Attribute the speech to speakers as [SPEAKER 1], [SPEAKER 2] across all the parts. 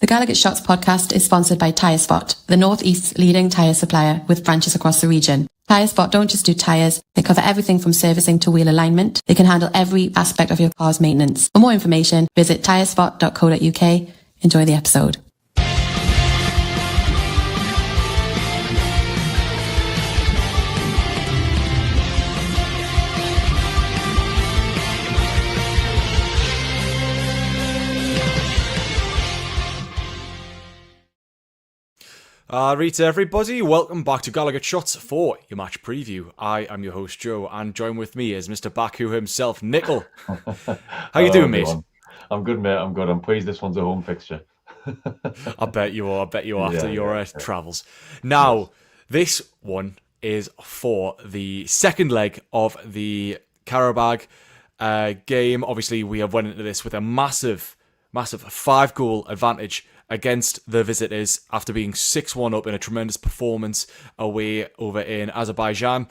[SPEAKER 1] The Gallowgate Shots podcast is sponsored by Tyre Spot, the North East's leading tyre supplier with branches across the region. Tyre Spot don't just do tyres, they cover everything from servicing to wheel alignment. They can handle every aspect of your car's maintenance. For more information, visit tyrespot.co.uk. Enjoy the episode.
[SPEAKER 2] Rita, everybody, welcome back to GallowgateShots for your match preview. I am your host, Joe, and join with me is Mr. Baku himself, Nickel. How you doing,
[SPEAKER 3] everyone.
[SPEAKER 2] mate?
[SPEAKER 3] I'm good, mate. I'm good. I'm pleased this one's a home fixture.
[SPEAKER 2] I bet you are. After your travels. Now, this one is for the second leg of the Qarabag game. Obviously, we have went into this with a massive 5-goal advantage against the visitors after being 6-1 up in a tremendous performance away over in Azerbaijan.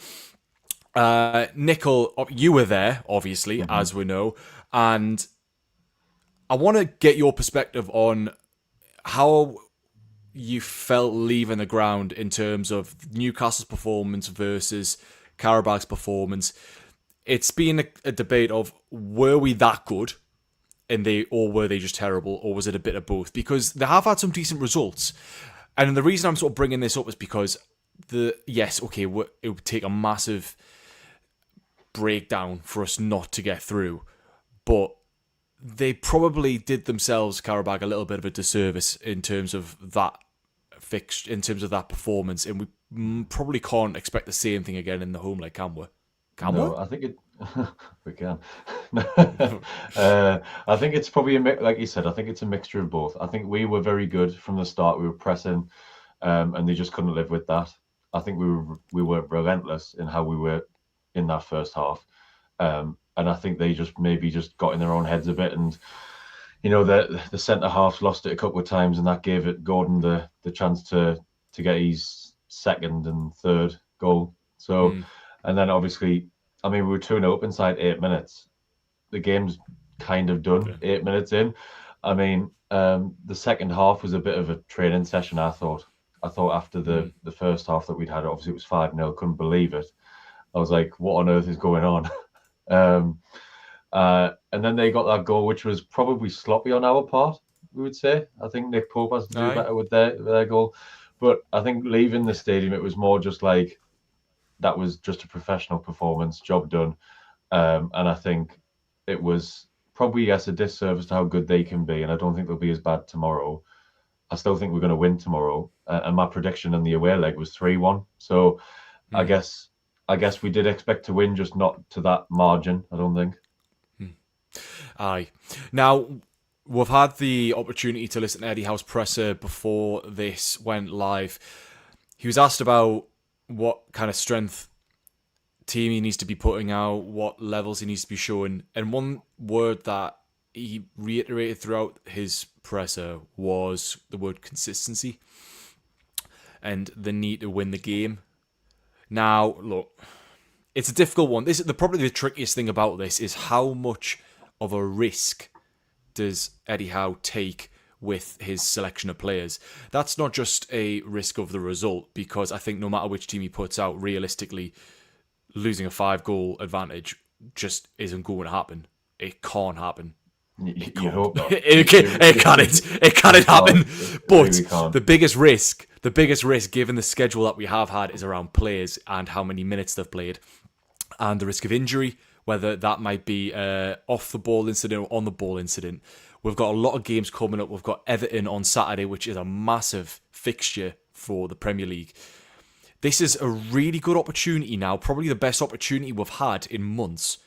[SPEAKER 2] Nickel, you were there, obviously, as we know, and I want to get your perspective on how you felt leaving the ground in terms of Newcastle's performance versus Qarabag's performance. It's been a debate of, were we that good? Or were they just terrible, or was it a bit of both? Because they have had some decent results. And the reason I'm sort of bringing this up is because it would take a massive breakdown for us not to get through. But they probably did themselves, Qarabag, a little bit of a disservice in terms of that performance. And we probably can't expect the same thing again in the home leg, can we?
[SPEAKER 3] No, I think we can. I think it's probably like you said. I think it's a mixture of both. I think we were very good from the start. We were pressing, and they just couldn't live with that. I think we were relentless in how we were in that first half, and I think they just got in their own heads a bit. And you know, the centre halves lost it a couple of times, and that gave Gordon the chance to get his second and third goal. So. And then obviously, I mean, we were 2-0 up inside 8 minutes. The game's kind of done 8 minutes in. I mean, the second half was a bit of a training session, I thought. After the first half that we'd had, obviously it was 5-0, couldn't believe it. I was like, what on earth is going on? And then they got that goal, which was probably sloppy on our part, we would say. I think Nick Pope has to do better with their goal. But I think leaving the stadium, it was more just like, that was just a professional performance, job done. And I think it was probably, a disservice to how good they can be. And I don't think they'll be as bad tomorrow. I still think we're going to win tomorrow. And my prediction in the away leg was 3-1. So I guess we did expect to win, just not to that margin, I don't think.
[SPEAKER 2] Aye. Now, we've had the opportunity to listen to Eddie Howe's presser before this went live. He was asked about what kind of strength team he needs to be putting out, what levels he needs to be showing. And one word that he reiterated throughout his presser was the word consistency and the need to win the game. Now, look, it's a difficult one. Probably the trickiest thing about this is how much of a risk does Eddie Howe take with his selection of players. That's not just a risk of the result, because I think no matter which team he puts out, realistically, losing a 5-goal advantage just isn't going to happen. It can't happen.
[SPEAKER 3] You hope not.
[SPEAKER 2] It can't happen. But
[SPEAKER 3] really can't.
[SPEAKER 2] the biggest risk, given the schedule that we have had, is around players and how many minutes they've played, and the risk of injury, whether that might be off the ball incident or on the ball incident. We've got a lot of games coming up. We've got Everton on Saturday, which is a massive fixture for the Premier League. This is a really good opportunity now, probably the best opportunity we've had in months,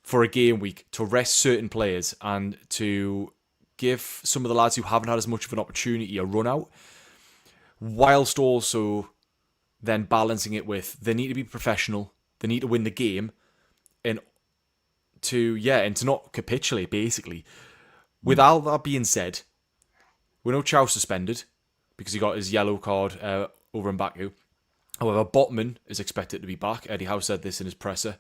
[SPEAKER 2] for a game week to rest certain players and to give some of the lads who haven't had as much of an opportunity a run out, whilst also then balancing it with they need to be professional, they need to win the game, and to not capitulate, basically. With all that being said, we know Chow suspended because he got his yellow card over in Baku. However, Botman is expected to be back. Eddie Howe said this in his presser.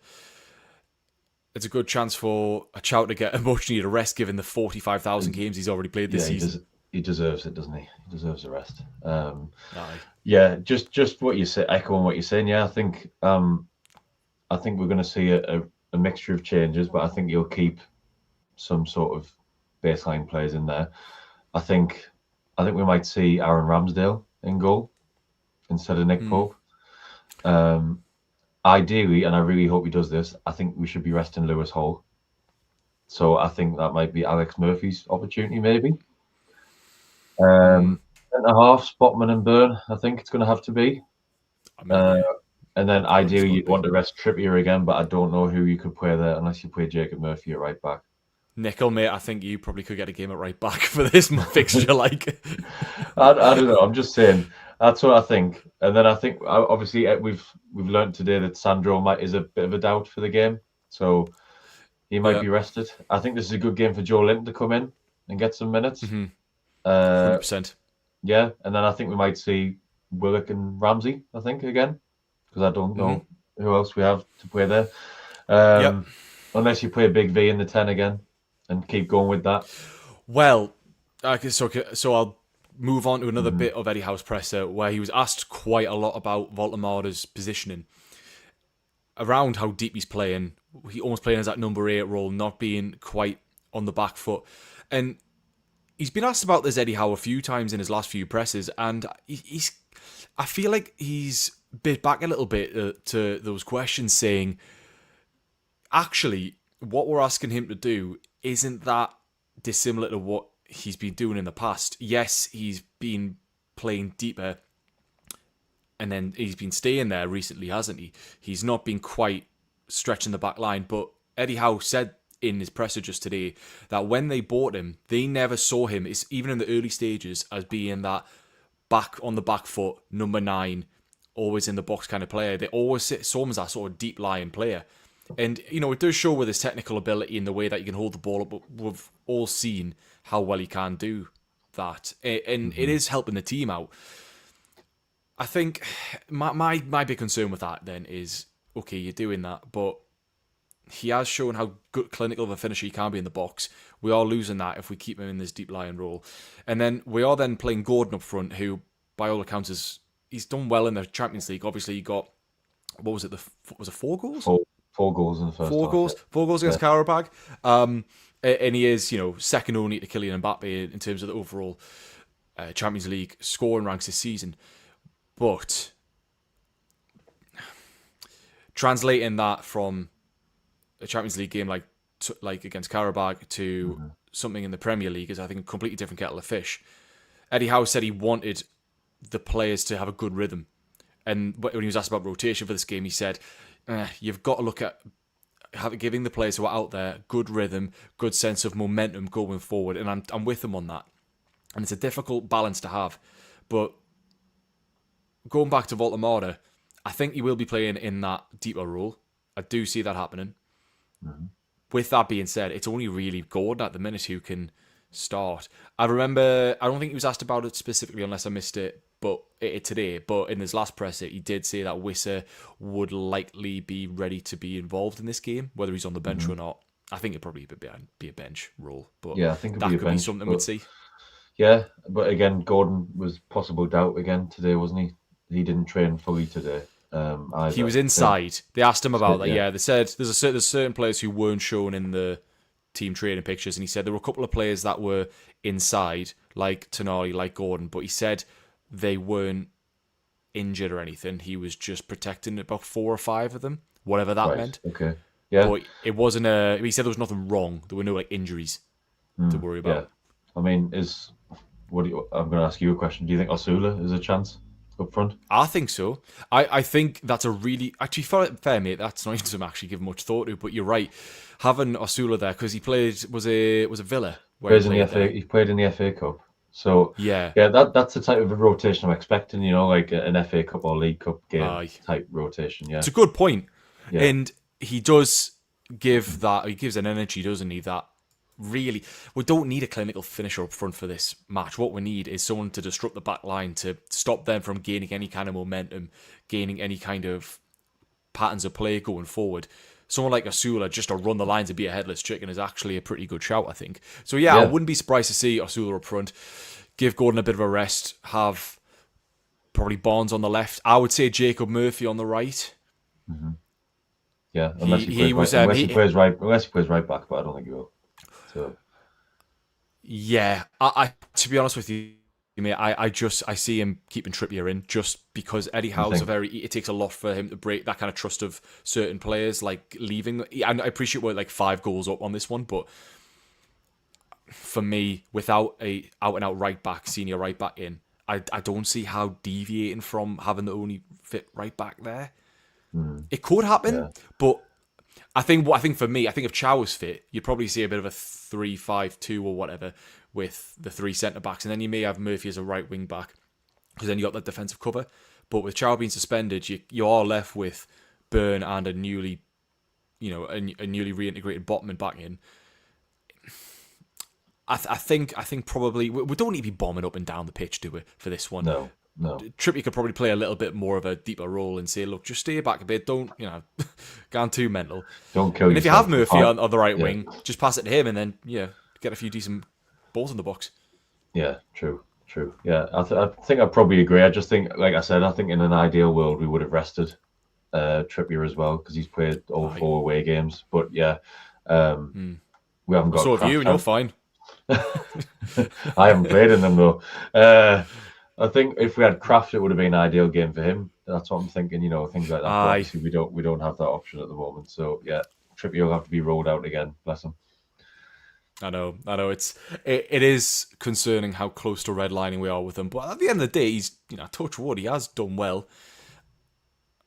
[SPEAKER 2] It's a good chance for a Chow to get a much needed rest given the 45,000 games he's already played this season.
[SPEAKER 3] he deserves it, doesn't he? He deserves the rest.
[SPEAKER 2] Aye.
[SPEAKER 3] Yeah, just what you say, echoing what you're saying. Yeah, I think we're going to see a mixture of changes, but I think you'll keep some sort of baseline players in there. I think we might see Aaron Ramsdale in goal instead of Nick Pope. Ideally, and I really hope he does this, I think we should be resting Lewis Hall. So I think that might be Alex Murphy's opportunity, maybe. Centre half, Spotman and Byrne, I think it's going to have to be.
[SPEAKER 2] I mean, yeah.
[SPEAKER 3] And then ideally you'd want to rest Trippier again, but I don't know who you could play there unless you play Jacob Murphy at right back.
[SPEAKER 2] Nickel, mate, I think you probably could get a game at right back for this fixture. Like,
[SPEAKER 3] I don't know. I'm just saying that's what I think. And then I think obviously we've learned today that Sandro is a bit of a doubt for the game, so he might be rested. I think this is a good game for Joe Linton to come in and get some minutes.
[SPEAKER 2] 100%.
[SPEAKER 3] Yeah, and then I think we might see Willock and Ramsey. I think again, because I don't know who else we have to play there. Unless you play Big V in the 10 again and keep going with that.
[SPEAKER 2] Well, so I'll move on to another bit of Eddie Howe's presser where he was asked quite a lot about Voltemada's positioning around how deep he's playing. He almost playing as that number 8 role, not being quite on the back foot. And he's been asked about this, Eddie Howe, a few times in his last few presses, and I feel like he's bit back a little bit to those questions, saying, actually, what we're asking him to do isn't that dissimilar to what he's been doing in the past. Yes, he's been playing deeper, and then he's been staying there recently, hasn't he? He's not been quite stretching the back line, but Eddie Howe said in his presser just today that when they bought him, they never saw him, even in the early stages, as being that back on the back foot, number 9, always in the box kind of player. They always saw him as that sort of deep lying player. And, you know, it does show with his technical ability in the way that he can hold the ball up, but we've all seen how well he can do that. And it is helping the team out. I think my big concern with that then is, okay, you're doing that, but he has shown how good clinical of a finisher he can be in the box. We are losing that if we keep him in this deep lying role. And then we are then playing Gordon up front, who, by all accounts, he's done well in the Champions League. Obviously, he got, what was it, was it 4 goals?
[SPEAKER 3] Four goals in the first half.
[SPEAKER 2] 4 goals against Qarabag. And he is, second only to Kylian Mbappe in terms of the overall Champions League scoring ranks this season. But translating that from a Champions League game like against Qarabag to something in the Premier League is, I think, a completely different kettle of fish. Eddie Howe said he wanted the players to have a good rhythm. And when he was asked about rotation for this game, he said, you've got to look at giving the players who are out there good rhythm, good sense of momentum going forward. And I'm with him on that. And it's a difficult balance to have. But going back to Voltemada, I think he will be playing in that deeper role. I do see that happening. With that being said, it's only really Gordon at the minute who can start. I remember, I don't think he was asked about it specifically unless I missed it today, but in his last presser, he did say that Wissa would likely be ready to be involved in this game, whether he's on the bench or not. I think it'd probably be a bench role, but
[SPEAKER 3] yeah, I think
[SPEAKER 2] that could be something we'd see.
[SPEAKER 3] Yeah, but again, Gordon was possible doubt again today, wasn't he? He didn't train fully today.
[SPEAKER 2] He was inside. They asked him about that. Yeah, they said there's certain players who weren't shown in the team training pictures, and he said there were a couple of players that were inside, like Tonali, like Gordon, but he said they weren't injured or anything. He was just protecting about 4 or 5 of them, whatever that meant.
[SPEAKER 3] Okay. Yeah.
[SPEAKER 2] But it wasn't he said there was nothing wrong. There were no injuries to worry about.
[SPEAKER 3] Yeah. I mean, I'm going to ask you a question. Do you think Osula is a chance up front?
[SPEAKER 2] I think so. I think that's a really... Actually, fair mate, that's not even something I actually give much thought to, but you're right. Having Osula there, because he played... Was it Villa?
[SPEAKER 3] He played in the FA Cup. So, that's the type of rotation I'm expecting, like an FA Cup or League Cup game type rotation, yeah.
[SPEAKER 2] It's a good point. Yeah. And he does give that... He gives an energy, doesn't he, that really, we don't need a clinical finisher up front for this match. What we need is someone to disrupt the back line, to stop them from gaining any kind of momentum, gaining any kind of patterns of play going forward. Someone like Osula just to run the lines and be a headless chicken is actually a pretty good shout, I think. So I wouldn't be surprised to see Osula up front. give Gordon a bit of a rest, have probably Barnes on the left. I would say Jacob Murphy on the right.
[SPEAKER 3] Mm-hmm. Yeah, unless he plays right back, but I don't think he will. So
[SPEAKER 2] yeah, I to be honest with you, mate, I see him keeping Trippier in just because Eddie Howe's it takes a lot for him to break that kind of trust of certain players, like leaving. And I appreciate we're like 5 goals up on this one, but for me, without a out and out right back, senior right back in, I don't see how deviating from having the only fit right back there. It could happen, but I think for me, if Chow was fit, you'd probably see a bit of a 3-5-2 or whatever with the 3 centre backs, and then you may have Murphy as a right wing back because then you got that defensive cover. But with Chow being suspended, you are left with Byrne and a newly reintegrated Botman back in. I think probably we don't need to be bombing up and down the pitch, do we, for this one?
[SPEAKER 3] No.
[SPEAKER 2] Trippier could probably play a little bit more of a deeper role and say, look, just stay back a bit. Don't, go on too mental.
[SPEAKER 3] Don't kill
[SPEAKER 2] yourself. And if you have Murphy on the right wing, just pass it to him and then, get a few decent balls in the box.
[SPEAKER 3] Yeah, true. Yeah, I think I probably agree. I just think, like I said, I think in an ideal world we would have rested Trippier as well because he's played all 4 away games. But yeah, we haven't got.
[SPEAKER 2] So have you, and you're fine.
[SPEAKER 3] I haven't played in them though. I think if we had Kraft, it would have been an ideal game for him. That's what I'm thinking. Things like that. Obviously, we don't have that option at the moment. So yeah, Trippier will have to be rolled out again. Bless him.
[SPEAKER 2] I know. It is concerning how close to redlining we are with him. But at the end of the day, he's touch wood. He has done well,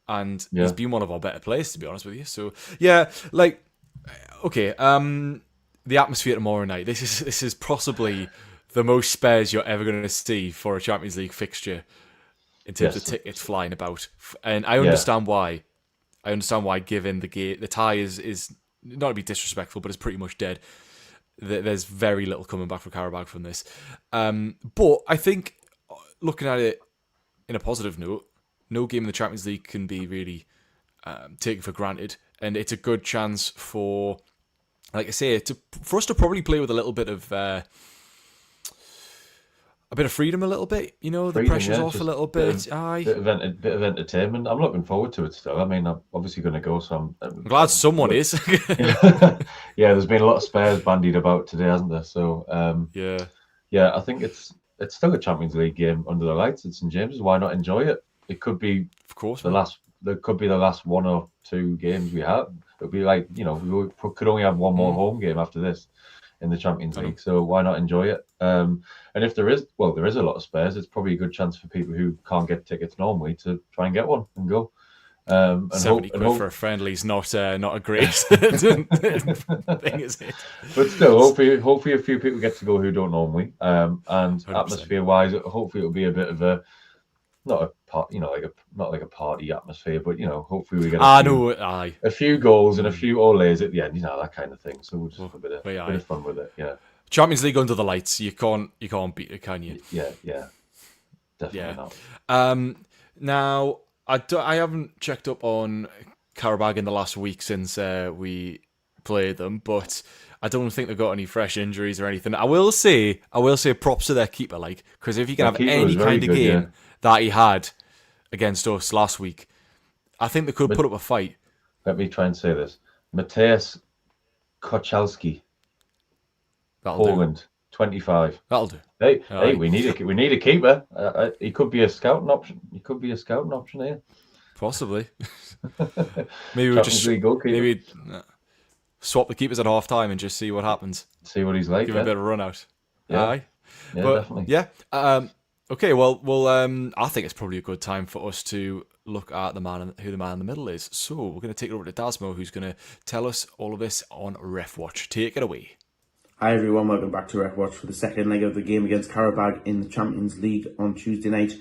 [SPEAKER 2] and he's been one of our better players, to be honest with you. So yeah, okay. The atmosphere tomorrow night. This is possibly the most spares you're ever going to see for a Champions League fixture in terms of tickets flying about. And I understand why. Given the tie is not to be disrespectful, but it's pretty much dead. There's very little coming back for Qarabag from this. But I think looking at it in a positive note, no game in the Champions League can be really taken for granted, and it's a good chance for, like I say, for us to probably play with a little bit of freedom, a little bit. The pressure's off a little bit.
[SPEAKER 3] Bit of entertainment. I'm looking forward to it still. I mean, I'm obviously going to go, so I'm
[SPEAKER 2] glad someone is.
[SPEAKER 3] Yeah, there's been a lot of spares bandied about today, hasn't there? So I think it's still a Champions League game under the lights at St James's. Why not enjoy it? It could be,
[SPEAKER 2] of course,
[SPEAKER 3] There could be the last 1 or 2 games we have. It'll be like we could only have one more home game after this in the Champions League. So why not enjoy it? And if there is a lot of spares, it's probably a good chance for people who can't get tickets normally to try and get one and go. And
[SPEAKER 2] 70 quid for a friendly is not a great thing, is it?
[SPEAKER 3] But still, hopefully a few people get to go who don't normally. And 100%. Atmosphere-wise, hopefully it'll be a bit of a not like a party atmosphere, but hopefully we get a few goals and a few olays at the end, that kind of thing. So we'll just have a bit of fun with it. Yeah.
[SPEAKER 2] Champions League under the lights, you can't beat it, can you?
[SPEAKER 3] Yeah, definitely not.
[SPEAKER 2] Now I haven't checked up on Qarabag in the last week since we played them, but I don't think they've got any fresh injuries or anything. I will say props to their keeper, because if you can have any kind of game that he had against us last week, I think they could put up a fight.
[SPEAKER 3] Let me try and say this: Mateusz Kochalski, Poland, 25.
[SPEAKER 2] That'll do.
[SPEAKER 3] Hey, we need a keeper. He could be a scouting option. Here.
[SPEAKER 2] Possibly. Maybe we just swap the keepers at half time and just see what happens.
[SPEAKER 3] See what he's like.
[SPEAKER 2] Give him a bit of a run out.
[SPEAKER 3] Yeah, definitely.
[SPEAKER 2] Yeah. Okay, well, I think it's probably a good time for us to look at who the man in the middle is. So we're going to take it over to Dasmo, who's going to tell us all of this on Ref Watch. Take it away.
[SPEAKER 4] Hi everyone, welcome back to Ref Watch for the second leg of the game against Qarabag in the Champions League on Tuesday night.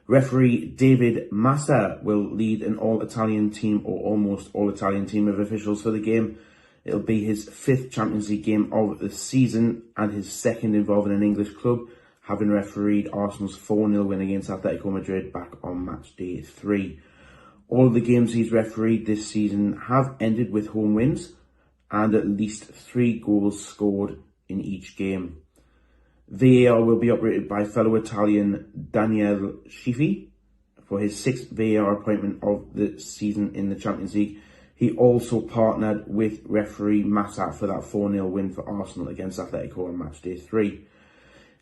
[SPEAKER 4] Referee David Massa will lead an all-Italian team, or almost all-Italian team of officials for the game. It'll be his 5th Champions League game of the season and his 2nd involving an English club, having refereed Arsenal's 4-0 win against Atletico Madrid back on match day 3. All of the games he's refereed this season have ended with home wins and at least 3 goals scored in each game. VAR will be operated by fellow Italian Daniele Schiffi for his 6th VAR appointment of the season in the Champions League. He also partnered with referee Massa for that 4-0 win for Arsenal against Atletico on match day 3.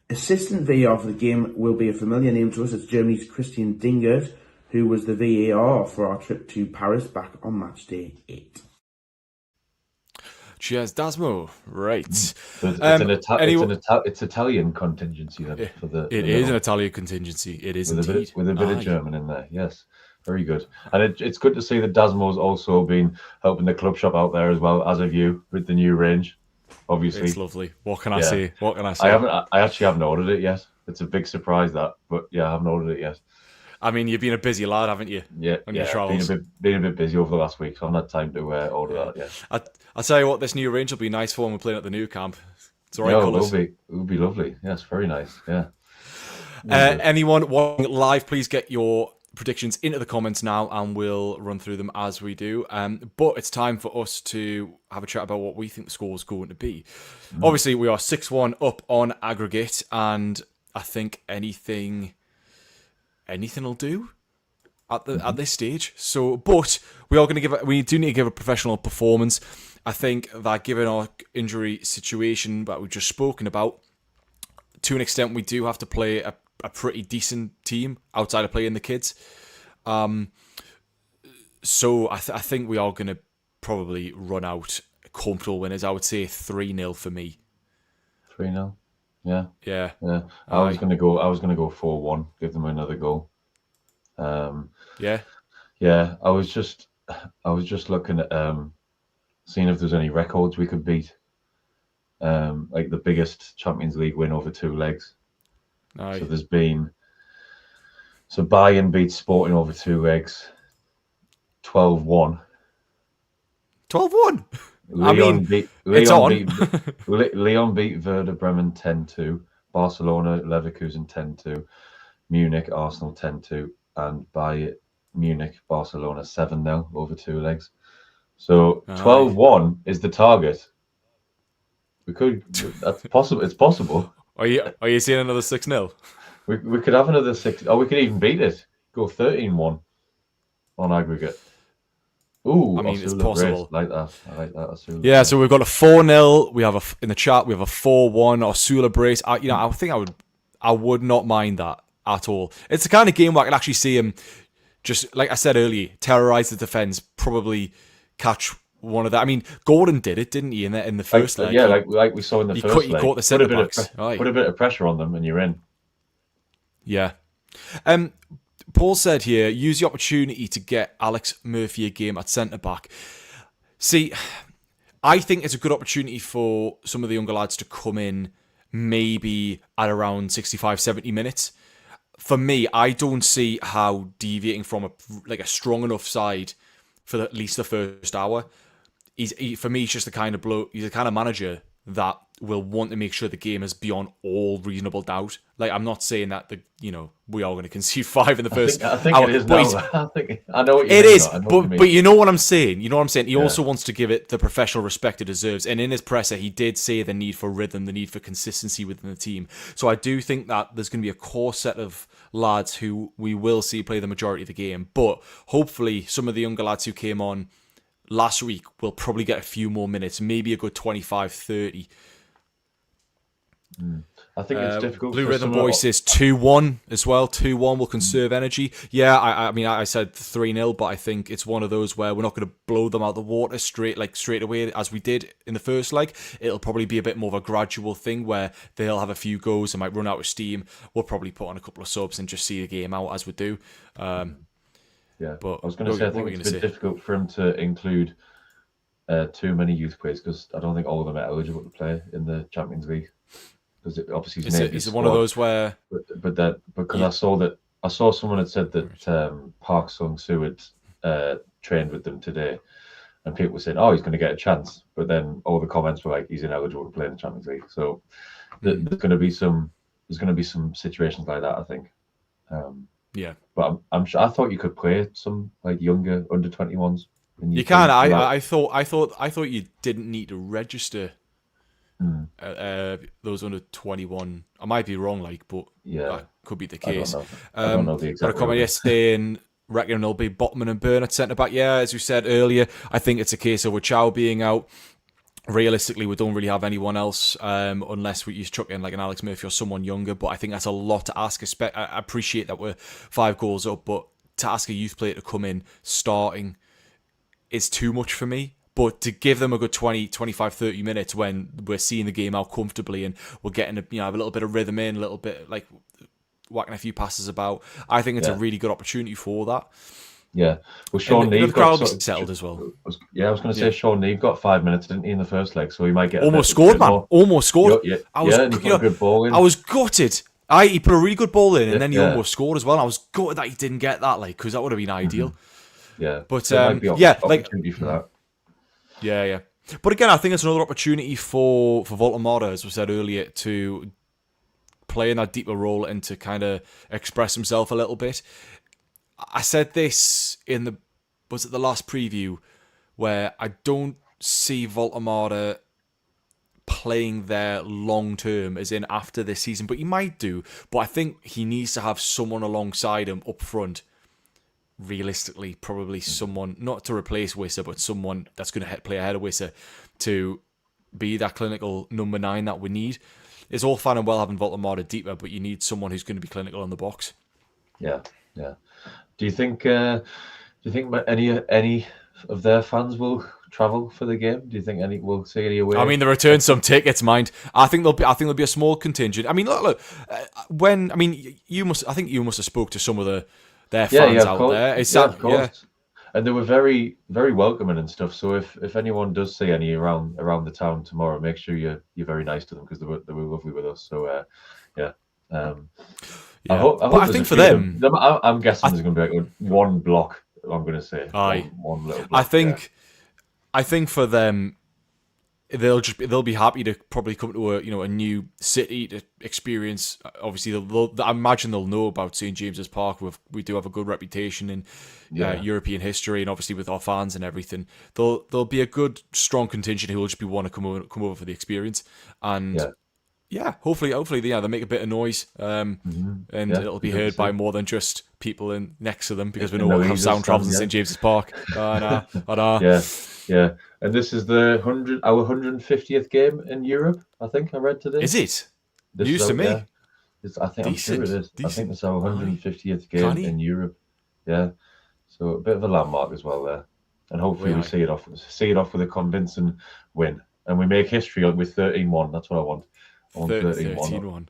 [SPEAKER 4] Assistant VAR for the game will be a familiar name to us. It's Germany's Christian Dingert, who was the VAR for our trip to Paris back on match day 8.
[SPEAKER 2] Cheers, Dasmo. Right.
[SPEAKER 3] So it's Italian contingency then for the.
[SPEAKER 2] It is an Italian contingency. It is indeed
[SPEAKER 3] with a bit of German in there. Yes, very good. And it's good to see that Dasmo's also been helping the club shop out there as well, as have you, with the new range. Obviously,
[SPEAKER 2] it's lovely. What can I say? What can I say?
[SPEAKER 3] I actually haven't ordered it yet. It's a big surprise but yeah, I haven't ordered it yet.
[SPEAKER 2] I mean, you've been a busy lad, haven't you?
[SPEAKER 3] Yeah,
[SPEAKER 2] on your travels.
[SPEAKER 3] Been a bit busy over the last week, so I haven't had time to order that yet.
[SPEAKER 2] I'll tell you what, this new range will be nice for when we're playing at the new camp. It's all right colours.
[SPEAKER 3] It will be lovely. Yes, very nice. Yeah.
[SPEAKER 2] Anyone watching live, please get your predictions into the comments now, and we'll run through them as we do. But it's time for us to have a chat about what we think the score is going to be. Obviously, we are 6-1 up on aggregate, and I think anything will do at this stage. So, but we do need to give a professional performance. I think that given our injury situation that we've just spoken about, to an extent, we do have to play a pretty decent team outside of playing the kids. So I think we are going to probably run out comfortable winners. I would say 3-0 for me.
[SPEAKER 3] 3-0. Yeah.
[SPEAKER 2] Yeah.
[SPEAKER 3] I was going to go 4-1. Give them another goal.
[SPEAKER 2] Yeah.
[SPEAKER 3] I was just looking at seeing if there's any records we could beat. Like the biggest Champions League win over 2 legs.
[SPEAKER 2] Aye.
[SPEAKER 3] So there's been Bayern beat Sporting over 2 legs, 12-1.
[SPEAKER 2] 12-1.
[SPEAKER 3] Leon beat Werder Bremen 10-2, Barcelona Leverkusen 10-2, Munich Arsenal 10-2, and Bayern Munich Barcelona 7-0 over 2 legs. So 12-1 is the target. That's possible. It's possible.
[SPEAKER 2] Are you seeing another 6-0?
[SPEAKER 3] We could have another 6, or we could even beat it. Go 13-1 on aggregate. Ooh,
[SPEAKER 2] I mean, it's possible.
[SPEAKER 3] Like that. I like that. Osula
[SPEAKER 2] yeah, so we've got a 4-0. We have in the chat. We have a 4-1 Osula brace. I think I would not mind that at all. It's the kind of game where I can actually see him, just like I said earlier, terrorize the defense. Probably catch one of that. I mean, Gordon did it, didn't he? In the first leg.
[SPEAKER 3] Yeah, like we saw in the first leg.
[SPEAKER 2] He caught the centre backs.
[SPEAKER 3] Put a bit of pressure on them, and you're in.
[SPEAKER 2] Yeah. Paul said here, use the opportunity to get Alex Murphy a game at centre back. See, I think it's a good opportunity for some of the younger lads to come in, maybe at around 65, 70 minutes. For me, I don't see how deviating from a strong enough side for at least the first hour. For me, he's just the kind of he's the kind of manager that will want to make sure the game is beyond all reasonable doubt. Like, I'm not saying that we are going to concede 5 in the first
[SPEAKER 3] hour. I think it is now. I know what you mean.
[SPEAKER 2] It is, but you know what I'm saying. You know what I'm saying. He also wants to give it the professional respect it deserves. And in his presser, he did say the need for rhythm, the need for consistency within the team. So I do think that there's going to be a core set of lads who we will see play the majority of the game. But hopefully, some of the younger lads who came on last week will probably get a few more minutes, maybe a good 25, 30.
[SPEAKER 3] I think it's difficult.
[SPEAKER 2] Blue Rhythm Boy says 2-1 as well. 2-1 will conserve energy. Yeah, I mean, I said 3-0, but I think it's one of those where we're not going to blow them out of the water straight away as we did in the first leg. It'll probably be a bit more of a gradual thing where they'll have a few goals and might run out of steam. We'll probably put on a couple of subs and just see the game out as we do.
[SPEAKER 3] But I was going to say, I think it's a bit difficult for him to include too many youth players because I don't think all of them are eligible to play in the Champions League. Because obviously
[SPEAKER 2] is it one of those where?
[SPEAKER 3] Because I saw someone had said that Park Sung-soo had trained with them today, and people were saying, "Oh, he's going to get a chance," but then all the comments were like, "He's ineligible to play in the Champions League." So there's going to be some situations like that, I think.
[SPEAKER 2] Yeah,
[SPEAKER 3] but I'm sure. I thought you could play some like younger under 21s.
[SPEAKER 2] You can. I thought you didn't need to register Those under 21. I might be wrong, but that could be the case.
[SPEAKER 3] I don't know the exact.
[SPEAKER 2] Got a comment yesterday saying, reckon it'll be Botman and Byrne at centre back. Yeah, as we said earlier, I think it's a case of with Chow being out. Realistically, we don't really have anyone else unless we use chuck in like an Alex Murphy or someone younger. But I think that's a lot to ask. I appreciate that we're 5 goals up, but to ask a youth player to come in starting is too much for me. But to give them a good 20, 25, 30 minutes when we're seeing the game out comfortably and we're getting a little bit of rhythm in, a little bit like whacking a few passes about, I think it's a really good opportunity for that.
[SPEAKER 3] Yeah, well, Sean Neve
[SPEAKER 2] got settled as well.
[SPEAKER 3] I was going to say Sean Neve got 5 minutes, didn't he, in the first leg? So he might get
[SPEAKER 2] almost scored, man. Almost scored.
[SPEAKER 3] I was, and he put a good ball in.
[SPEAKER 2] I was gutted. He put a really good ball in, and then he almost scored as well. I was gutted that he didn't get that, because that would have been ideal.
[SPEAKER 3] Yeah,
[SPEAKER 2] but
[SPEAKER 3] opportunity for that.
[SPEAKER 2] Yeah. But again, I think it's another opportunity for Voltemata, as we said earlier, to play in that deeper role and to kind of express himself a little bit. I said this in the last preview, where I don't see Voltemata playing there long term, as in after this season, but he might do. But I think he needs to have someone alongside him up front. Realistically, probably someone not to replace Wissa, but someone that's going to play ahead of Wissa to be that clinical number 9 that we need. It's all fine and well having Voltemata deeper, but you need someone who's going to be clinical in the box.
[SPEAKER 3] Yeah. Do you think any of their fans will travel for the game? Do you think any will see any away?
[SPEAKER 2] I mean, they returned some tickets, mind. I think there'll be a small contingent. I mean, look. You must have spoke to some of their fans out there.
[SPEAKER 3] Of course. Yeah. And they were very, very welcoming and stuff. So if anyone does see any around the town tomorrow, make sure you're very nice to them, because they were lovely with us. So I think
[SPEAKER 2] for them,
[SPEAKER 3] I'm guessing there's going to be like one block. I'm going to say one little block.
[SPEAKER 2] I think for them, they'll be happy to probably come to a new city to experience. Obviously, I imagine they'll know about St James's Park. We do have a good reputation in European history, and obviously with our fans and everything, there'll be a good strong contingent who will just want to come over for the experience. And hopefully they make a bit of noise, and it'll be heard by more than just people in next to them, because we know how sound travels in St James's Park. I know.
[SPEAKER 3] Yeah. And this is our 150th game in Europe, I think I read today.
[SPEAKER 2] Is it?
[SPEAKER 3] News
[SPEAKER 2] to me.
[SPEAKER 3] I'm sure it is. I think it's our 150th game in Europe. Yeah. So a bit of a landmark as well there. And hopefully we see it off with a convincing win. And we make history with 13-1. That's what I want.
[SPEAKER 2] 13-1.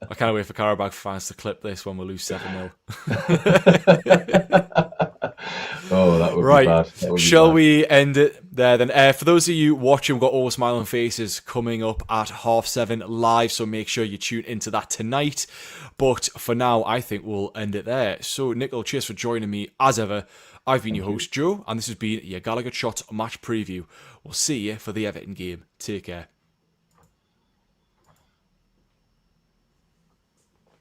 [SPEAKER 2] I can't wait for Qarabag fans to clip this when we lose 7-0.
[SPEAKER 3] Oh, that would be bad.
[SPEAKER 2] Shall we end it there then? For those of you watching, we've got All Smiling Faces coming up at 7:30 live, so make sure you tune into that tonight. But for now, I think we'll end it there. So, Nickel, cheers for joining me as ever. I've been your host, Joe, and this has been your GallowgateShots match preview. We'll see you for the Everton game. Take care.